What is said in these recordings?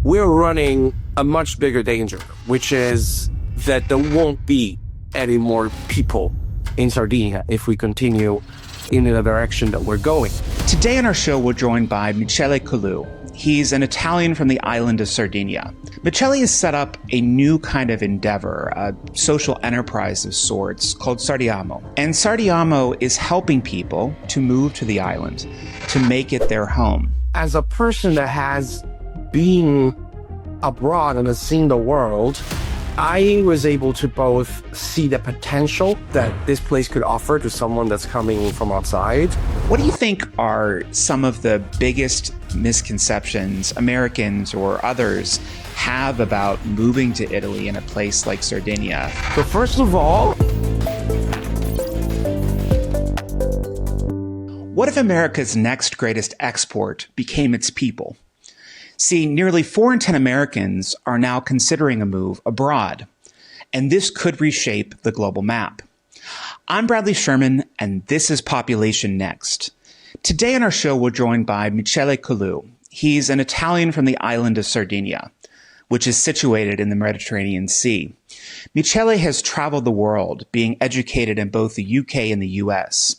we're running a much bigger danger, which is that there won't be any more people in Sardinia if we continue in the direction that we're going. Today on our show, we're joined by Michele Collu. He's an Italian from the island of Sardinia. Michele has set up a new kind of endeavor, a social enterprise of sorts called Sardiamo. And Sardiamo is helping people to move to the island, to make it their home. As a person that has been abroad and has seen the world, I was able to both see the potential that this place could offer to someone that's coming from outside. What do you think are some of the biggest misconceptions Americans or others have about moving to Italy in a place like Sardinia? So first of all, what if America's next greatest export became its people? See, nearly 4 in 10 Americans are now considering a move abroad, and this could reshape the global map. I'm Bradley Sherman, and this is Population Next. Today on our show, we're joined by Michele Collu. He's an Italian from the island of Sardinia, which is situated in the Mediterranean Sea. Michele has traveled the world, being educated in both the UK and the US.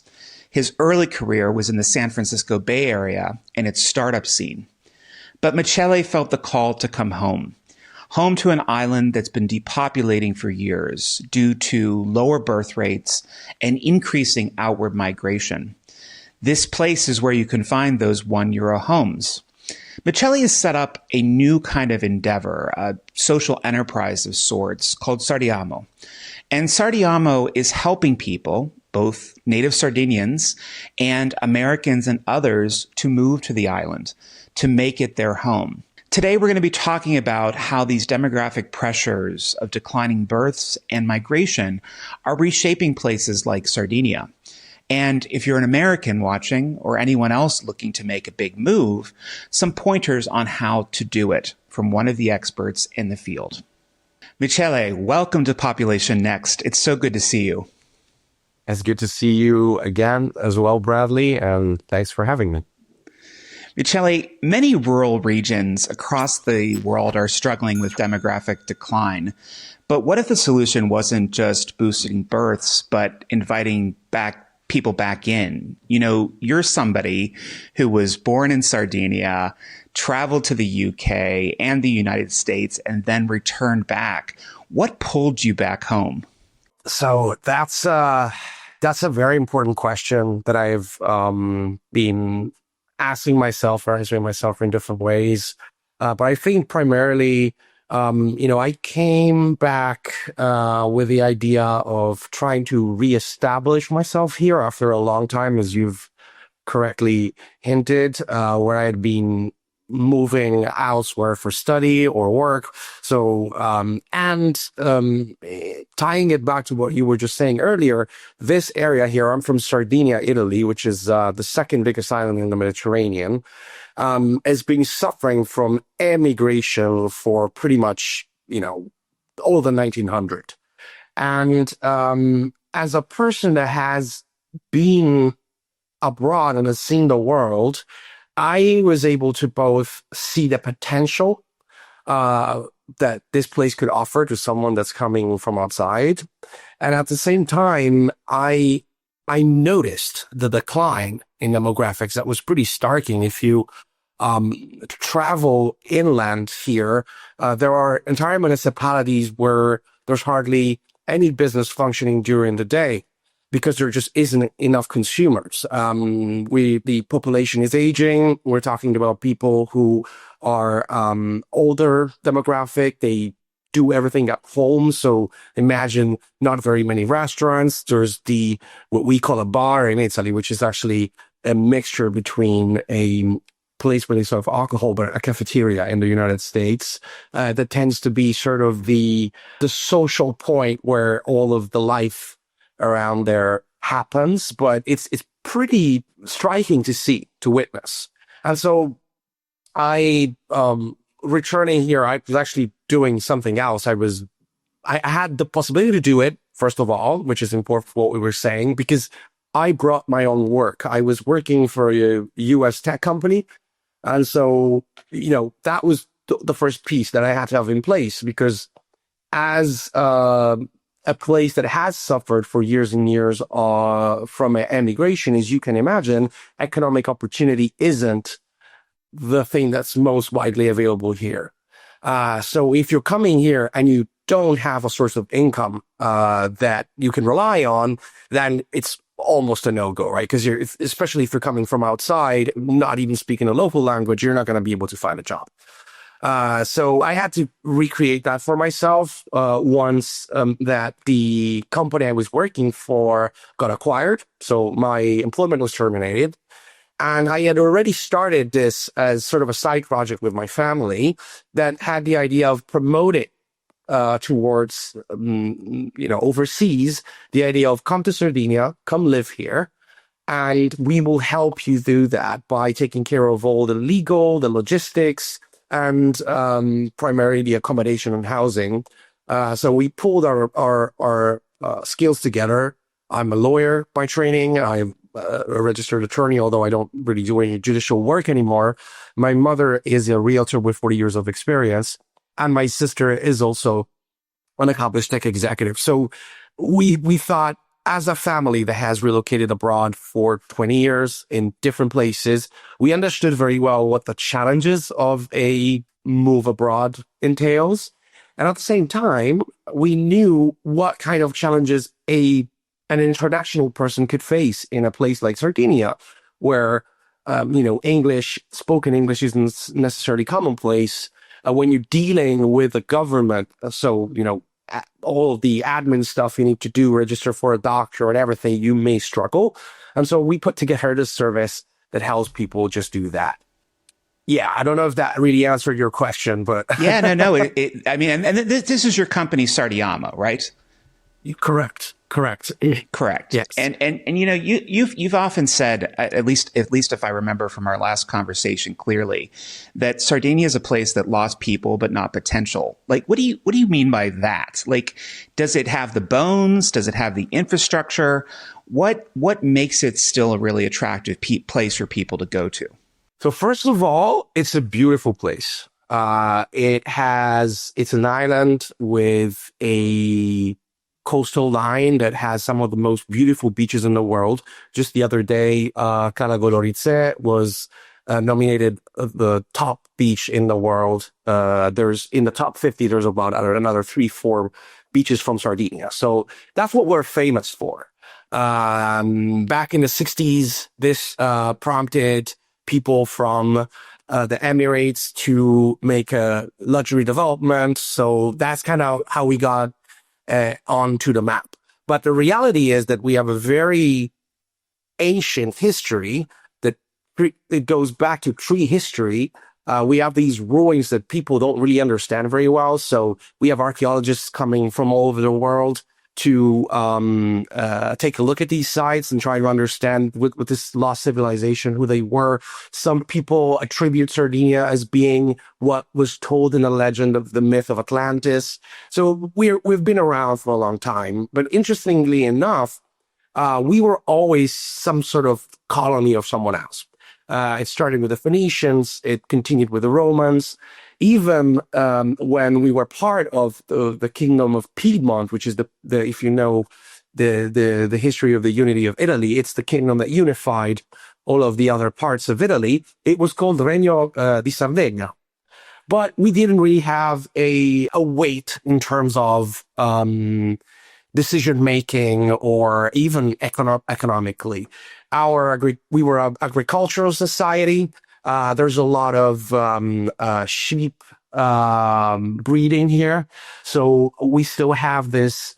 His early career was in the San Francisco Bay Area and its startup scene. But Michele felt the call to come home to an island that's been depopulating for years due to lower birth rates and increasing outward migration. This place is where you can find those €1 homes. Michele has set up a new kind of endeavor, a social enterprise of sorts called Sardiamo. And Sardiamo is helping people, both native Sardinians and Americans and others, to move to the island, to make it their home. Today, we're going to be talking about how these demographic pressures of declining births and migration are reshaping places like Sardinia. And if you're an American watching or anyone else looking to make a big move, some pointers on how to do it from one of the experts in the field. Michele, welcome to Population Next. It's so good to see you. it's good to see you again as well, Bradley, and thanks for having me. Michele, many rural regions across the world are struggling with demographic decline. But what if the solution wasn't just boosting births, but inviting people back in? You know, you're somebody who was born in Sardinia, traveled to the UK and the United States, and then returned back. What pulled you back home? So that's a very important question that I've been asking myself or answering myself in different ways. But I think primarily, I came back with the idea of trying to reestablish myself here after a long time, as you've correctly hinted, where I had been moving elsewhere for study or work. So, tying it back to what you were just saying earlier, this area here, I'm from Sardinia, Italy, which is the second biggest island in the Mediterranean, has been suffering from emigration for pretty much, all the 1900s. And as a person that has been abroad and has seen the world, I was able to both see the potential that this place could offer to someone that's coming from outside. And at the same time, I noticed the decline in demographics that was pretty starking. If you travel inland here, there are entire municipalities where there's hardly any business functioning during the day, because there just isn't enough consumers. The population is aging. We're talking about people who are older demographic. They do everything at home. So imagine not very many restaurants. There's what we call a bar in Italy, which is actually a mixture between a place where they serve alcohol, but a cafeteria in the United States, that tends to be sort of the social point where all of the life around there happens, but it's pretty striking to witness. And so returning here, I was actually doing something else. I had the possibility to do it, first of all, which is important for what we were saying, because I brought my own work. I was working for a US tech company. And so, that was the first piece that I had to have in place, because as a place that has suffered for years and years from emigration, as you can imagine, economic opportunity isn't the thing that's most widely available here. So if you're coming here and you don't have a source of income that you can rely on, then it's almost a no-go, right? Because especially if you're coming from outside, not even speaking a local language, you're not going to be able to find a job. So I had to recreate that for myself once that the company I was working for got acquired. So my employment was terminated. And I had already started this as sort of a side project with my family that had the idea of promoting towards, overseas, the idea of come to Sardinia, come live here, and we will help you do that by taking care of all the legal, the logistics, and primarily the accommodation and housing. So we pulled our skills together. I'm a lawyer by training. I'm a registered attorney, although I don't really do any judicial work anymore. My mother is a realtor with 40 years of experience, and my sister is also an accomplished tech executive. So we thought, as a family that has relocated abroad for 20 years in different places, we understood very well what the challenges of a move abroad entails. And at the same time, we knew what kind of challenges an international person could face in a place like Sardinia, where, spoken English isn't necessarily commonplace. When you're dealing with the government, all the admin stuff you need to do, register for a doctor and everything, you may struggle. And so we put together this service that helps people just do that. Yeah, I don't know if that really answered your question, but yeah, no. And this is your company, Sardiamo, right? Correct. Correct. Yes. And you've often said, at least if I remember from our last conversation clearly, that Sardinia is a place that lost people but not potential. Like, what do you mean by that? Like, does it have the bones? Does it have the infrastructure? What makes it still a really attractive place for people to go to? So first of all, it's a beautiful place. It's an island with a coastal line that has some of the most beautiful beaches in the world. Just the other day, Cala Golorizze was nominated the top beach in the world. There's in the top 50, there's about another 3-4 beaches from Sardinia. So that's what we're famous for. Back in the 60s, this prompted people from the Emirates to make a luxury development. So that's kind of how we got onto the map. But the reality is that we have a very ancient history that it goes back to prehistory. We have these ruins that people don't really understand very well. So we have archaeologists coming from all over the world to take a look at these sites and try to understand with this lost civilization who they were. Some people attribute Sardinia as being what was told in the legend of the myth of Atlantis. So we've been around for a long time. But interestingly enough, we were always some sort of colony of someone else. It started with the Phoenicians, it continued with the Romans. Even when we were part of the Kingdom of Piedmont, which is the if you know the history of the unity of Italy, it's the kingdom that unified all of the other parts of Italy. It was called Regno di Sardegna. But we didn't really have a weight in terms of decision making or even economically. We were an agricultural society. There's a lot of sheep breeding here, so we still have this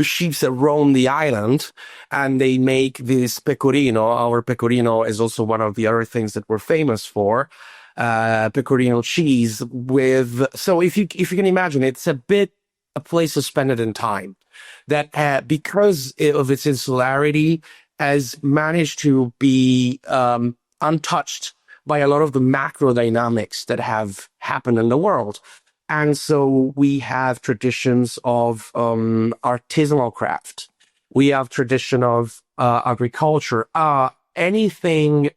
sheep that roam the island, and they make this pecorino. Our pecorino is also one of the other things that we're famous for. Pecorino cheese so if you can imagine, it's a place to spend it in time that because of its insularity has managed to be untouched by a lot of the macro dynamics that have happened in the world. And so we have traditions of artisanal craft. We have tradition of agriculture. Anything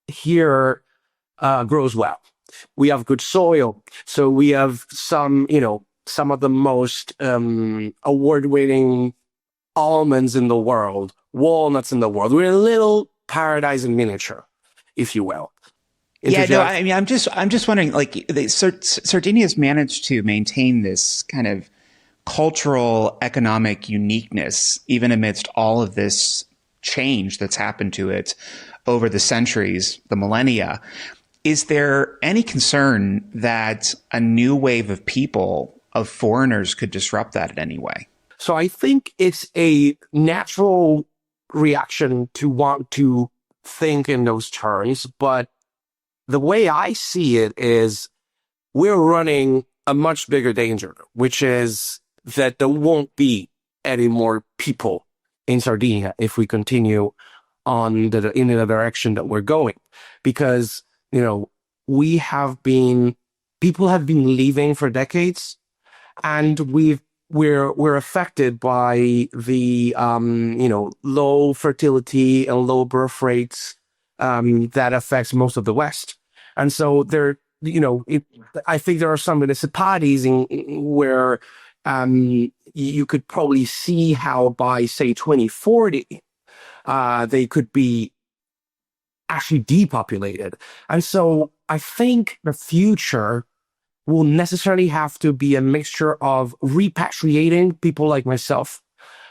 here grows well. We have good soil. So we have some of the most award-winning almonds in the world, walnuts in the world. We're a little paradise in miniature, if you will. Yeah, no, I mean, I'm just wondering, like, Sardinia has managed to maintain this kind of cultural, economic uniqueness, even amidst all of this change that's happened to it over the centuries, the millennia. Is there any concern that a new wave of people, of foreigners, could disrupt that in any way? So I think it's a natural reaction to want to think in those terms, but the way I see it is we're running a much bigger danger, which is that there won't be any more people in Sardinia if we continue in the direction that we're going. Because, people have been leaving for decades, and we're affected by the low fertility and low birth rates that affects most of the West. And so I think there are some municipalities where you could probably see how by, say, 2040, they could be actually depopulated. And so I think the future will necessarily have to be a mixture of repatriating people like myself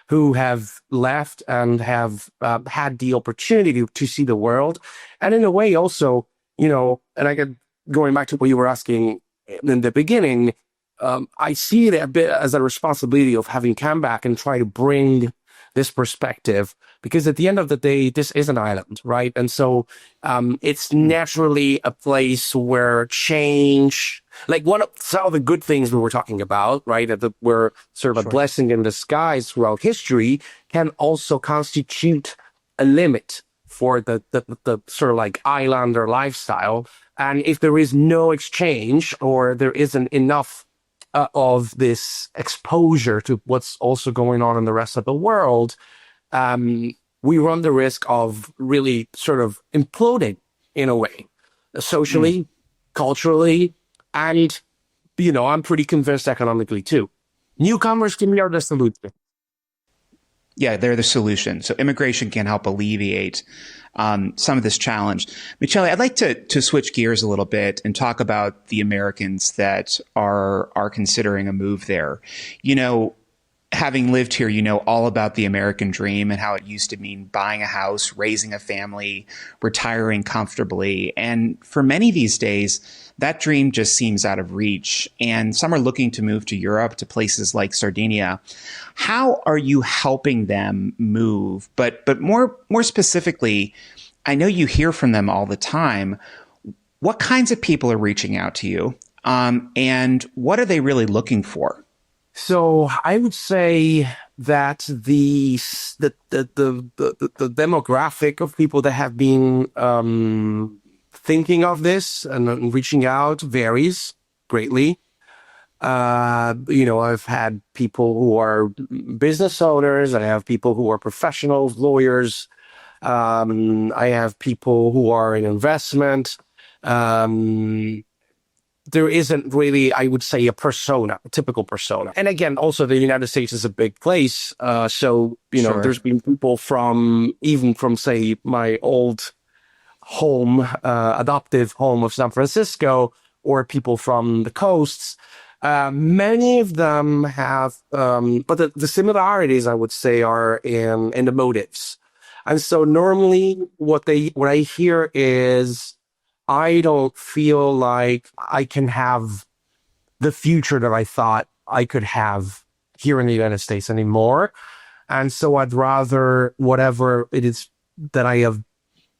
who have left and have had the opportunity to see the world. And in a way also, and I get going back to what you were asking in the beginning, I see it a bit as a responsibility of having come back and try to bring this perspective, because at the end of the day, this is an island, right? And so it's naturally a place where change, like some of the good things we were talking about, right, that were sort of a blessing in disguise throughout history, can also constitute a limit for the sort of like islander lifestyle. And if there is no exchange, or there isn't enough of this exposure to what's also going on in the rest of the world, we run the risk of really sort of imploding in a way, socially, culturally, and, I'm pretty convinced economically too. Newcomers can be the solution. Yeah, they're the solution. So immigration can help alleviate some of this challenge. Michele, I'd like to switch gears a little bit and talk about the Americans that are considering a move there. Having lived here, all about the American dream and how it used to mean buying a house, raising a family, retiring comfortably. And for many these days, that dream just seems out of reach. And some are looking to move to Europe, to places like Sardinia. How are you helping them move? But more specifically, I know you hear from them all the time. What kinds of people are reaching out to you? And what are they really looking for? So I would say that the demographic of people that have been thinking of this and reaching out varies greatly. I've had people who are business owners. I have people who are professionals, lawyers. I have people who are in investment. There isn't really, I would say, a typical persona. And again, also the United States is a big place. So, Sure. There's been people even from, say, my old home, adoptive home of San Francisco, or people from the coasts. Many of them have, but the similarities, I would say, are in the motives. And so normally what I hear is, I don't feel like I can have the future that I thought I could have here in the United States anymore. And so I'd rather, whatever it is that I have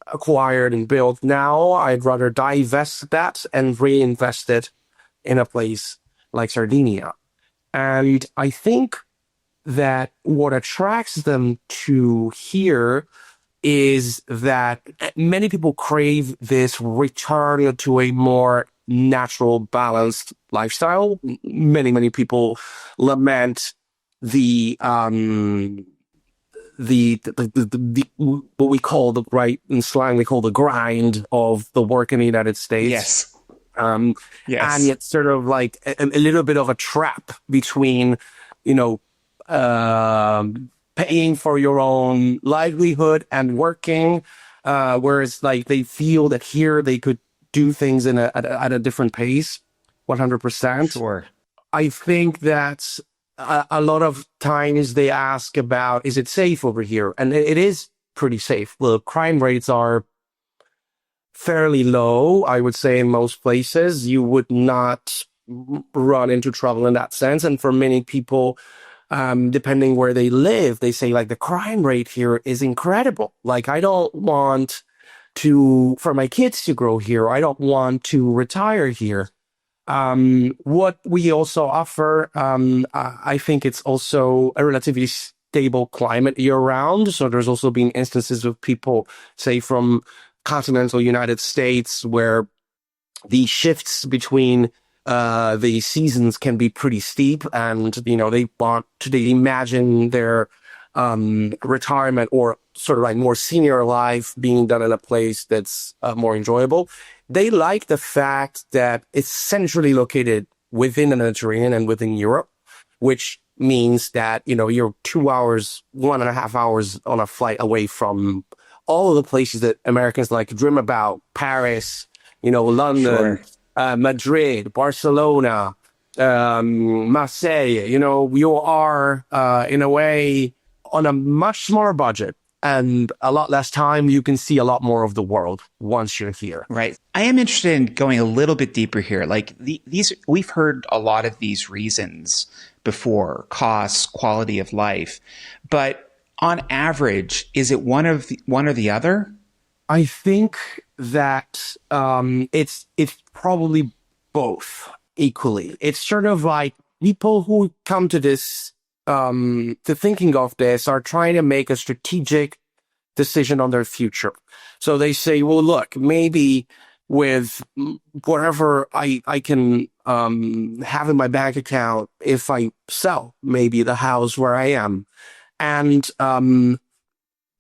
acquired and built now, I'd rather divest that and reinvest it in a place like Sardinia. And I think that what attracts them to here is that many people crave this return to a more natural, balanced lifestyle. Many people lament the what we call the right in slang we call the grind of the work in the United States. Yes. Um, and Yes. yet sort of like a little bit of a trap between, you know, paying for your own livelihood and working, whereas like they feel that here they could do things at a different pace, 100%. Sure. I think that a lot of times they ask about, is it safe over here? And it is pretty safe. The crime rates are fairly low, I would say, in most places. You would not run into trouble in that sense. And for many people, depending where they live, they say like the crime rate here is incredible. Like I don't want for my kids to grow here. I don't want to retire here. What we also offer, I think it's also a relatively stable climate year round. So there's also been instances of people, say from continental United States, where the shifts between the seasons can be pretty steep, and they imagine their retirement or sort of like more senior life being done in a place that's more enjoyable. They like the fact that it's centrally located within the Mediterranean and within Europe, which means that, you're 2 hours, 1.5 hours on a flight away from all of the places that Americans like to dream about: Paris, London, Sure. Madrid, Barcelona, Marseille. You are, in a way, on a much smaller budget and a lot less time. You can see a lot more of the world once you're here. Right. I am interested in going a little bit deeper here. Like these, we've heard a lot of these reasons before: costs, quality of life, but on average, is it one or the other? I think that it's probably both equally. It's sort of like people who come to this to thinking of this are trying to make a strategic decision on their future. So they say, well, look, maybe with whatever I can have in my bank account, if I sell maybe the house where I am and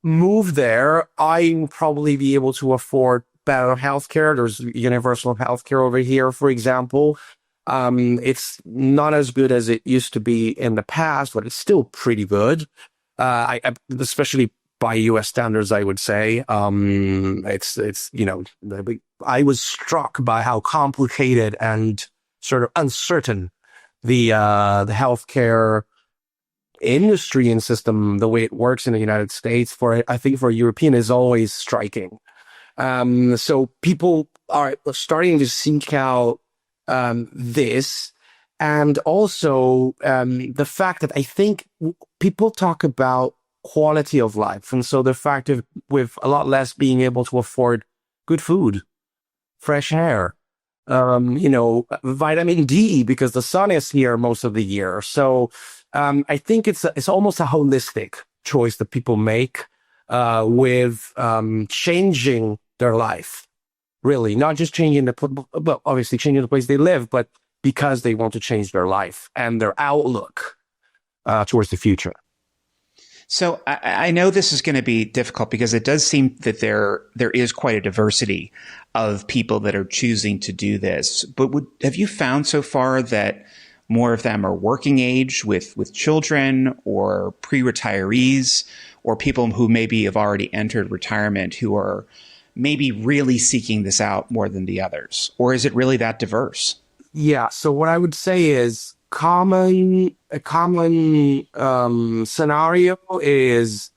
move there, I will probably be able to afford better healthcare. There's universal healthcare over here, for example. It's not as good as it used to be in the past, but it's still pretty good. Especially by U.S. standards, I would say. I was struck by how complicated and sort of uncertain the healthcare industry and system, the way it works in the United States, I think for a European, is always striking. So people are starting to seek out this, and also the fact that I think people talk about quality of life, and so the fact of with a lot less being able to afford good food, fresh air, vitamin D because the sun is here most of the year. So I think it's almost a holistic choice that people make with changing their life, really, not just but obviously changing the place they live, but because they want to change their life and their outlook towards the future. So I know this is going to be difficult because it does seem that there is quite a diversity of people that are choosing to do this. But have you found so far that more of them are working age with children, or pre-retirees, or people who maybe have already entered retirement who are maybe really seeking this out more than the others? Or is it really that diverse? Yeah. So what I would say is a common scenario is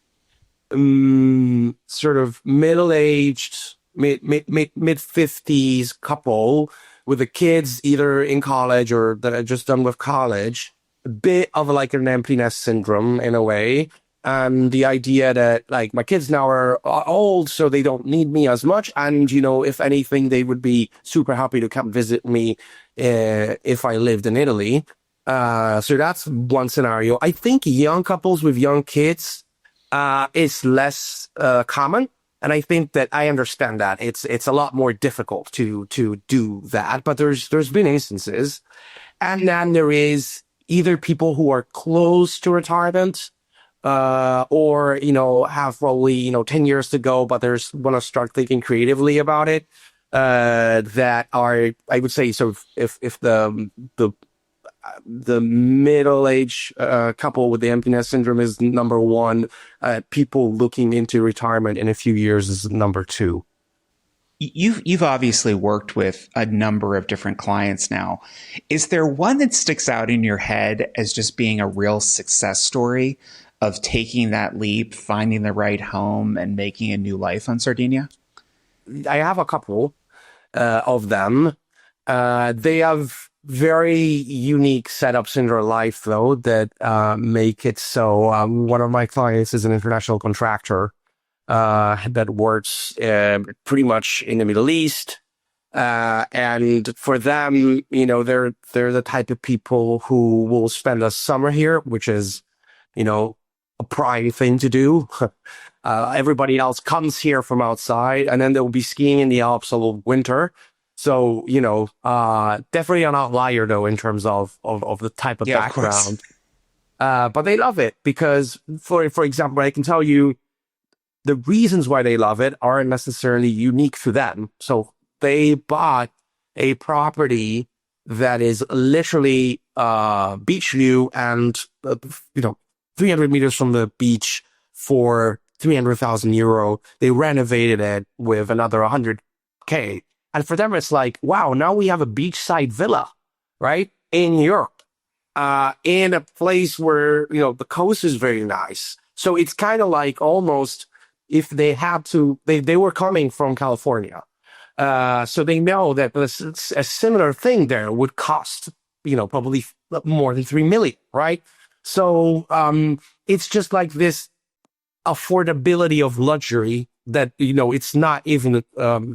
sort of middle-aged, mid 50s couple with the kids either in college or that are just done with college. A bit of like an empty nest syndrome in a way. And the idea that like my kids now are old, so they don't need me as much. And, if anything, they would be super happy to come visit me if I lived in Italy. So that's one scenario. I think young couples with young kids is less common. And I think that I understand that it's a lot more difficult to do that. But there's been instances. And then there is either people who are close to retirement or, have probably, 10 years to go, but there's want to start thinking creatively about it, that are, I would say, so if the middle-aged couple with the emptiness syndrome is number one, people looking into retirement in a few years is number two. You've obviously worked with a number of different clients now. Is there one that sticks out in your head as just being a real success story of taking that leap, finding the right home, and making a new life on Sardinia? I have a couple of them. They have very unique setups in their life, though, that make it so. One of my clients is an international contractor that works pretty much in the Middle East. And for them, they're the type of people who will spend a summer here, which is, a prime thing to do. Everybody else comes here from outside, and then they'll be skiing in the Alps all winter. So, definitely an outlier though in terms of the type of background. But they love it because, for example, I can tell you the reasons why they love it aren't necessarily unique to them. So they bought a property that is literally beach view and 300 meters from the beach for 300,000 euro. They renovated it with another 100K. And for them, it's like, wow, now we have a beachside villa, right? In Europe, in a place where, the coast is very nice. So it's kind of like almost if they had to, they were coming from California. So they know that a similar thing there would cost, probably more than 3 million, right? So it's just like this affordability of luxury that, it's not even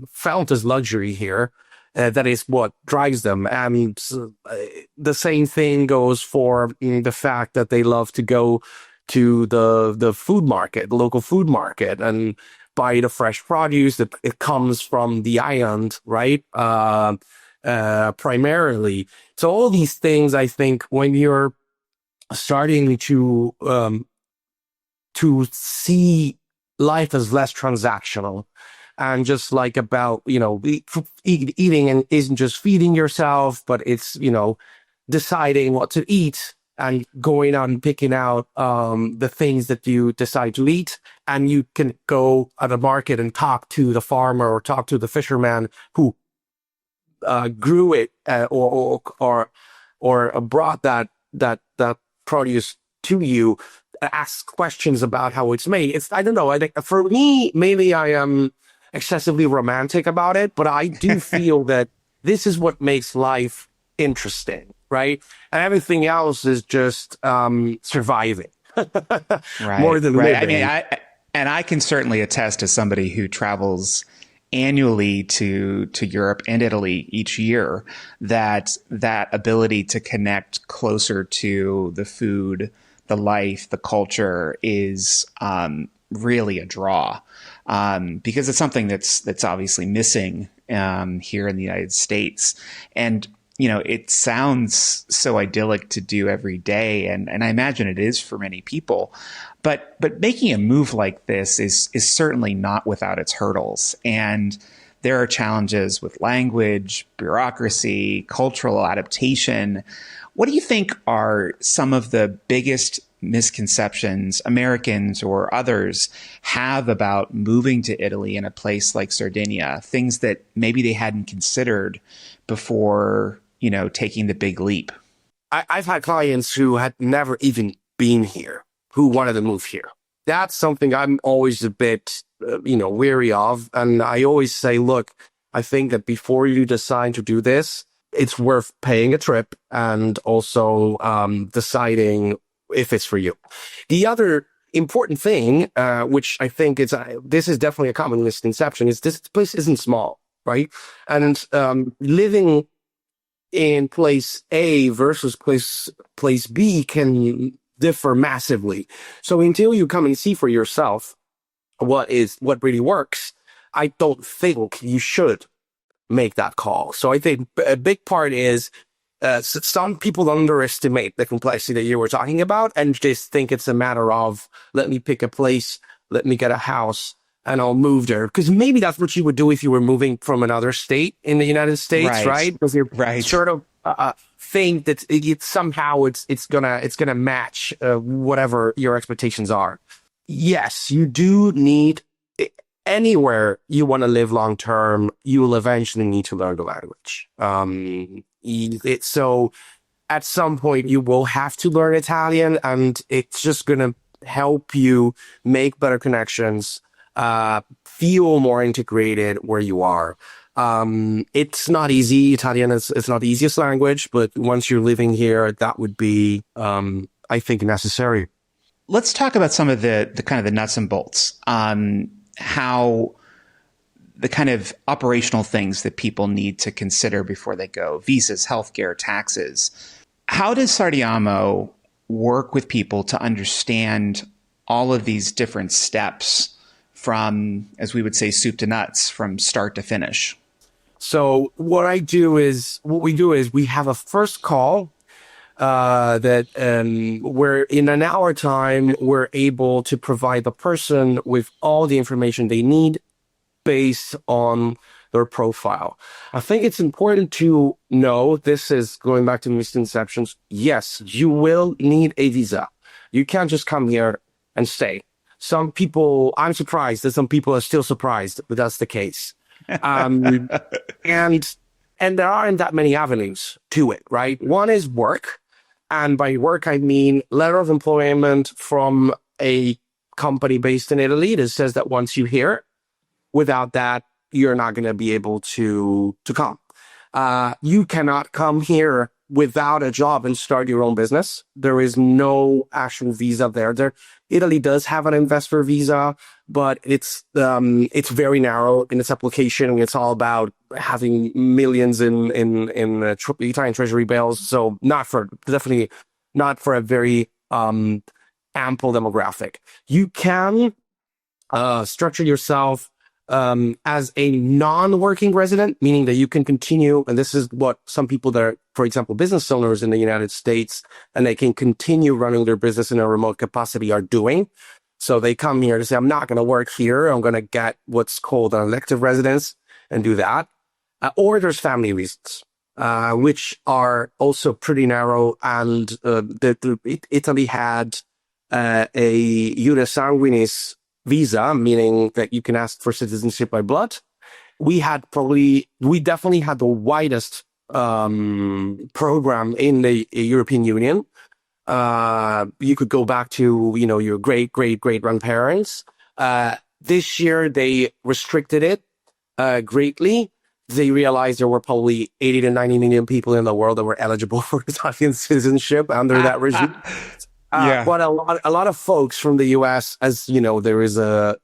felt as luxury here. That is what drives them. And the same thing goes for the fact that they love to go to the food market, the local food market, and buy the fresh produce that it comes from the island, right? Primarily. So all these things, I think, when you're starting to see life as less transactional and just like about, eating and isn't just feeding yourself, but it's, deciding what to eat and going out and picking out the things that you decide to eat. And you can go at a market and talk to the farmer or talk to the fisherman who grew it or brought that produce to you, ask questions about how it's made. I don't know. I think for me, maybe I am excessively romantic about it, but I do feel that this is what makes life interesting, right? And everything else is just surviving. Right. More than right. living. I can certainly attest to somebody who travels annually to Europe and Italy each year that ability to connect closer to the food, the life, the culture is really a draw, because it's something that's obviously missing here in the United States. And it sounds so idyllic to do every day, and I imagine it is for many people. But making a move like this is certainly not without its hurdles. And there are challenges with language, bureaucracy, cultural adaptation. What do you think are some of the biggest misconceptions Americans or others have about moving to Italy in a place like Sardinia? Things that maybe they hadn't considered before, taking the big leap. I've had clients who had never even been here, who wanted to move here. That's something I'm always a bit, weary of. And I always say, look, I think that before you decide to do this, it's worth paying a trip and also deciding if it's for you. The other important thing, which I think this is definitely a common misconception, is this place isn't small, right? And living in place A versus place B can differ massively. So until you come and see for yourself what really works, I don't think you should make that call. So I think a big part is some people underestimate the complexity that you were talking about and just think it's a matter of, let me pick a place, let me get a house, and I'll move there. Because maybe that's what you would do if you were moving from another state in the United States, Right. right? Because you're Right. sort of think that somehow it's gonna match whatever your expectations are. Yes, you do need anywhere you want to live long term. You will eventually need to learn the language. So at some point you will have to learn Italian, and it's just gonna help you make better connections, feel more integrated where you are. It's not easy. Italian is not the easiest language, but once you're living here, that would be, I think, necessary. Let's talk about some of the kind of the nuts and bolts, how the kind of operational things that people need to consider before they go: visas, healthcare, taxes. How does Sardiamo work with people to understand all of these different steps from, as we would say, soup to nuts, from start to finish? So what we do is we have a first call that where in an hour time, we're able to provide the person with all the information they need based on their profile. I think it's important to know, this is going back to misconceptions. Yes, you will need a visa. You can't just come here and stay. Some people, I'm surprised that some people are still surprised, but that's the case. And there aren't that many avenues to it, right? One is work. And by work, I mean letter of employment from a company based in Italy that says that once you're here, without that, you're not going to be able to come. You cannot come here without a job and start your own business. There is no actual visa there. Italy does have an investor visa, but it's very narrow in its application. It's all about having millions in Italian treasury bills. So definitely not for a very ample demographic. You can structure yourself as a non-working resident, meaning that you can continue, and this is what some people that are, for example, business owners in the United States, and they can continue running their business in a remote capacity are doing. So they come here to say, I'm not going to work here. I'm going to get what's called an elective residence and do that. Or there's family reasons, which are also pretty narrow. And Italy had a iure sanguinis visa, meaning that you can ask for citizenship by blood. We definitely had the widest program in the European Union. You could go back to, your great grandparents. This year they restricted it greatly. They realized there were probably 80 to 90 million people in the world that were eligible for Italian citizenship under that regime. But a lot of folks from the U.S., as you know, there is an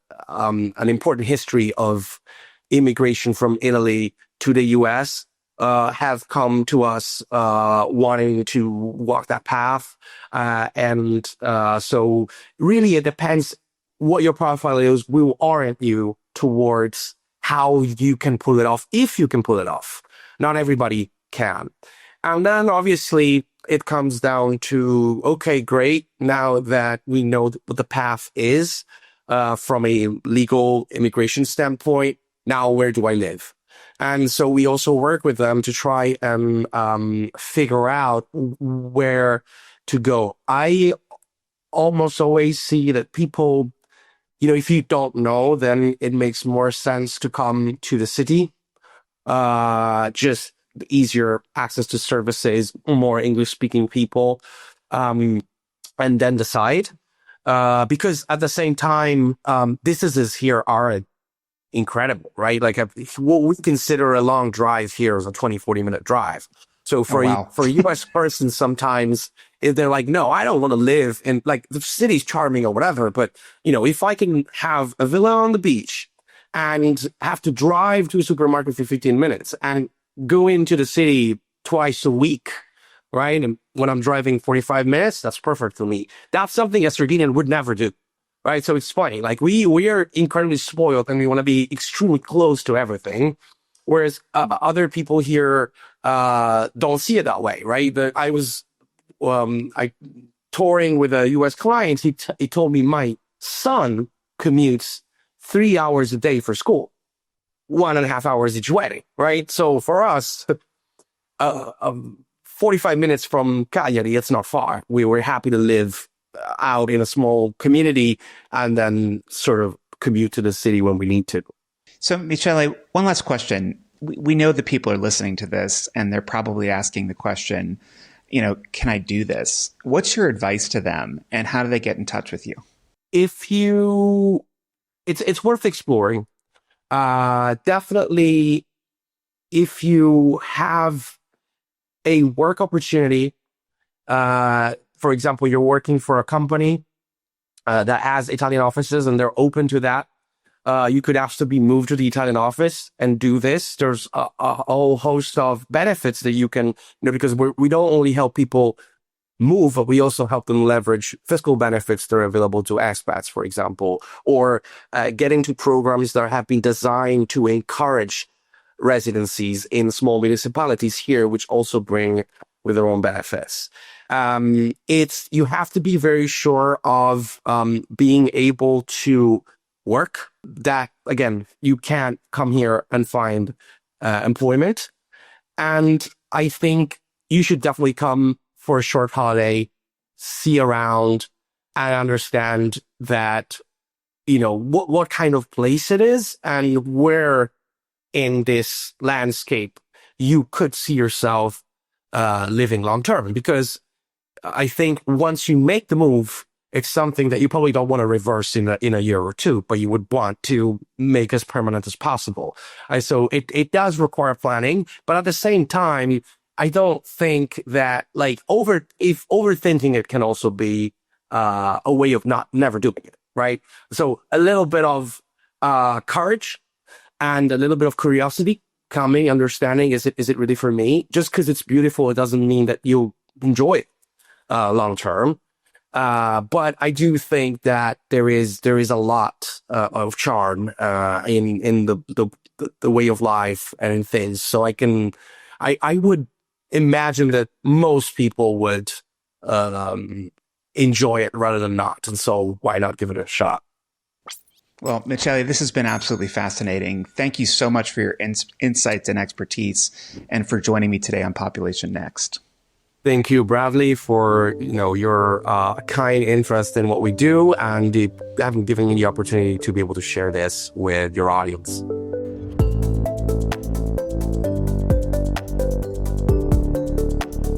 important history of immigration from Italy to the U.S. Have come to us wanting to walk that path, so really it depends what your profile is. We will orient you towards how you can pull it off, if you can pull it off. Not everybody can, and then obviously it comes down to, okay, great. Now that we know what the path is from a legal immigration standpoint, now where do I live? And so we also work with them to try and figure out where to go. I almost always see that people, if you don't know, then it makes more sense to come to the city. Just easier access to services, more English-speaking people, and then decide. Because at the same time, distances here are incredible, right? Like what we consider a long drive here is a 40-minute drive. So for a US person, sometimes if they're like, no, I don't want to live in, like, the city's charming or whatever, but if I can have a villa on the beach and have to drive to a supermarket for 15 minutes and go into the city twice a week, right? And when I'm driving 45 minutes, that's perfect for me. That's something a Sardinian would never do, right? So it's funny. Like we are incredibly spoiled and we want to be extremely close to everything. Whereas other people here don't see it that way, right? I was touring with a U.S. client. He told me my son commutes 3 hours a day for school, 1.5 hours each way, right? So for us, 45 minutes from Cagliari, it's not far. We were happy to live out in a small community and then sort of commute to the city when we need to. So, Michele, one last question. We know that people are listening to this and they're probably asking the question, can I do this? What's your advice to them and how do they get in touch with you? It's worth exploring. Definitely, if you have a work opportunity, for example, you're working for a company that has Italian offices and they're open to that, you could have to be moved to the Italian office and do this. There's a whole host of benefits that you can, because we don't only help people move, but we also help them leverage fiscal benefits that are available to expats, for example, or get into programs that have been designed to encourage residencies in small municipalities here, which also bring with their own benefits. You have to be very sure of being able to work. That, again, you can't come here and find employment. And I think you should definitely come for a short holiday, see around, and understand that, what kind of place it is and where in this landscape you could see yourself living long term. Because I think once you make the move, it's something that you probably don't want to reverse in a year or two, but you would want to make as permanent as possible. So it does require planning, but at the same time, I don't think that if overthinking it can also be a way of never doing it, right? So a little bit of courage and a little bit of curiosity, coming, understanding, is it really for me? Just because it's beautiful, it doesn't mean that you'll enjoy it long term. But I do think that there is a lot of charm in the way of life and in things. So I would imagine that most people would enjoy it rather than not. And so why not give it a shot? Well, Michele, this has been absolutely fascinating. Thank you so much for your insights and expertise and for joining me today on Population Next. Thank you, Bradley, for your kind interest in what we do and having given me the opportunity to be able to share this with your audience.